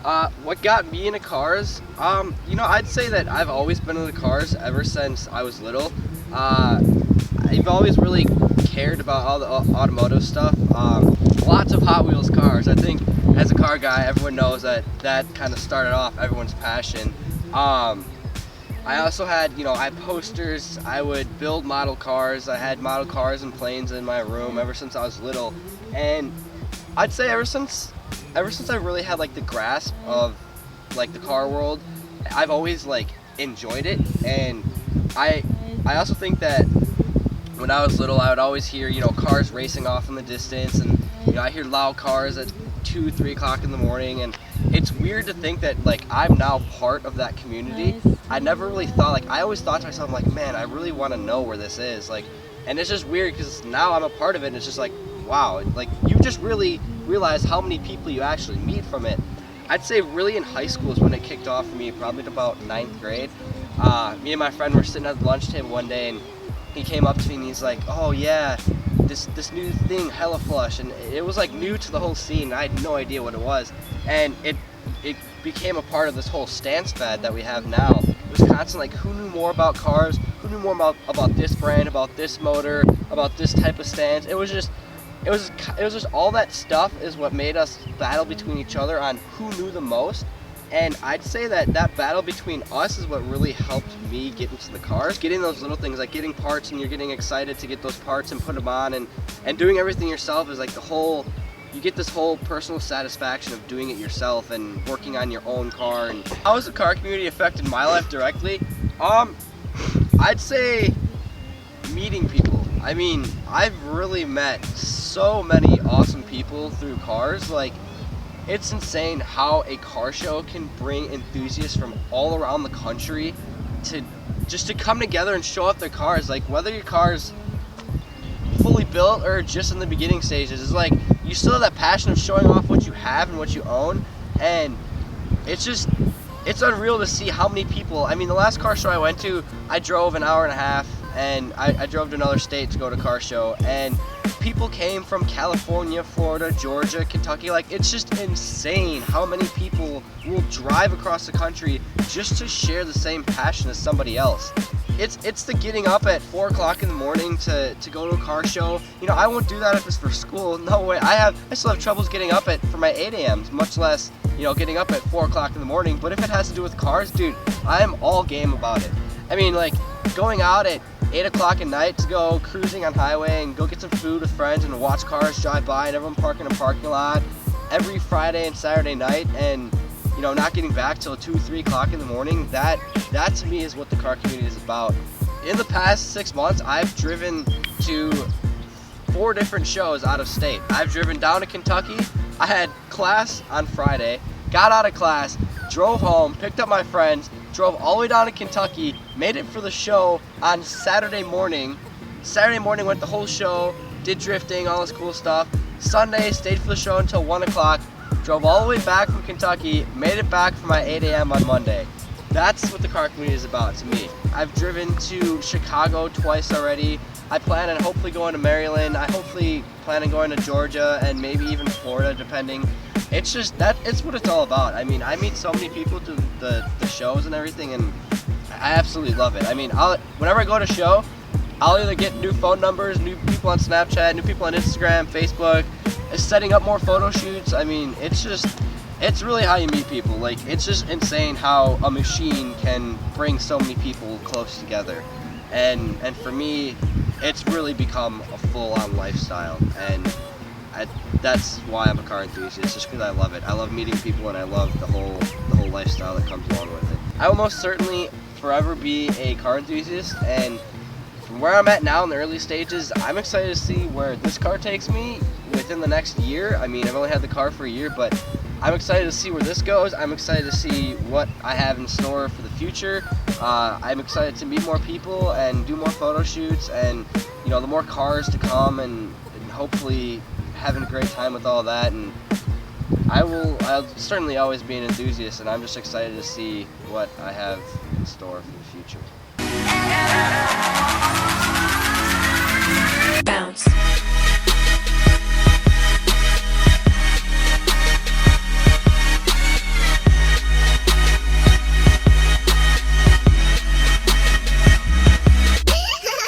What got me into cars? I'd say that I've always been into cars ever since I was little. Uh, I've always really cared about all the automotive stuff. Lots of Hot Wheels cars. I think as a car guy, everyone knows that kind of started off everyone's passion. I also had, I had posters. I would build model cars. I had model cars and planes in my room ever since I was little, and I'd say ever since I really had like the grasp of like the car world, I've always like enjoyed it. And I I also think that when I was little, I would always hear, cars racing off in the distance, and I hear loud cars at 2, 3 o'clock in the morning, and it's weird to think that like I'm now part of that community. I never really thought, like, I always thought to myself, like, man, I really want to know where this is, like, and it's just weird because now I'm a part of it, and it's just like, wow, like you just really realize how many people you actually meet from it. I'd say really in high school is when it kicked off for me, probably at about ninth grade. Me and my friend were sitting at the lunch table one day, and he came up to me and he's like, "Oh yeah, this new thing, Hella Flush," and it was like new to the whole scene. And I had no idea what it was, and it became a part of this whole stance fad that we have now. It was constantly like, who knew more about cars? Who knew more about this brand, about this motor, about this type of stance? It was just all that stuff is what made us battle between each other on who knew the most. And I'd say that battle between us is what really helped me get into the cars. Getting those little things, like getting parts, and you're getting excited to get those parts and put them on, and doing everything yourself is like you get this whole personal satisfaction of doing it yourself and working on your own car. And how has the car community affected my life directly? I'd say meeting people. I mean, I've really met so many awesome people through cars. Like, it's insane how a car show can bring enthusiasts from all around the country to come together and show off their cars. Like, whether your car's fully built or just in the beginning stages, it's like you still have that passion of showing off what you have and what you own. And it's unreal to see how many people. I mean, the last car show I went to, I drove an hour and a half, and I drove to another state to go to car show, and people came from California, Florida, Georgia, Kentucky. Like, it's just insane how many people will drive across the country just to share the same passion as somebody else. It's the getting up at 4 o'clock in the morning to go to a car show. I won't do that if it's for school. No way. I still have troubles getting up for my 8 a.m.s, much less, getting up at 4 o'clock in the morning. But if it has to do with cars, dude, I am all game about it. I mean, like, going out at 8 o'clock at night to go cruising on highway and go get some food with friends and watch cars drive by and everyone park in a parking lot every Friday and Saturday night, and not getting back till 2, 3 o'clock in the morning. That to me is what the car community is about. In the past 6 months, I've driven to 4 different shows out of state. I've driven down to Kentucky. I had class on Friday, got out of class, drove home, picked up my friends, drove all the way down to Kentucky, made it for the show on Saturday morning. Saturday morning, went the whole show, did drifting, all this cool stuff. Sunday, stayed for the show until 1 o'clock, drove all the way back from Kentucky, made it back for my 8 a.m. on Monday. That's what the car community is about to me. I've driven to Chicago twice already. I plan on hopefully going to Maryland. I hopefully plan on going to Georgia and maybe even Florida, depending. It's what it's all about. I mean, I meet so many people through the shows and everything, and I absolutely love it. I mean, whenever I go to a show, I'll either get new phone numbers, new people on Snapchat, new people on Instagram, Facebook, setting up more photo shoots. I mean, it's really how you meet people. Like, it's just insane how a machine can bring so many people close together. And for me, it's really become a full-on lifestyle, and that's why I'm a car enthusiast, just because I love it. I love meeting people, and I love the whole lifestyle that comes along with it. I will most certainly forever be a car enthusiast, and from where I'm at now in the early stages, I'm excited to see where this car takes me within the next year. I mean, I've only had the car for a year, but I'm excited to see where this goes. I'm excited to see what I have in store for the future. I'm excited to meet more people and do more photo shoots, and the more cars to come, and hopefully having a great time with all that. And I'll certainly always be an enthusiast, and I'm just excited to see what I have in store for the future. Bounce.